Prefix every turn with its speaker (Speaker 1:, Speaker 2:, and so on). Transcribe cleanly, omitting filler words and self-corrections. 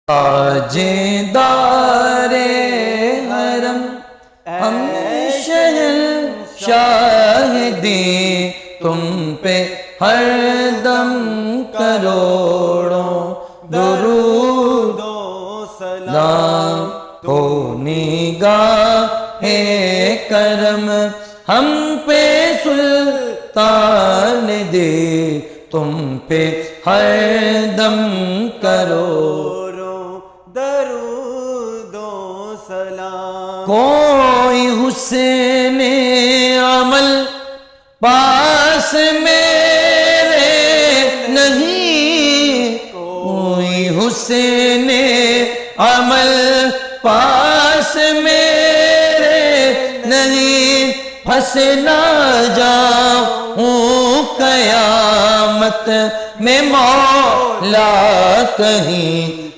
Speaker 1: تاجدار حرم ہم شہنشاہ دیں تم پہ ہر دم کروڑوں درود و سلام ہو نگاہ کرم ہم پہ سلطان دے تم پہ ہر دم کروڑوں درود و سلام۔ کوئی حسن عمل پاس میرے نہیں، کوئی حسن عمل پاس میرے نہیں، پھنس نہ جاؤں قیامت میں مولا کہیں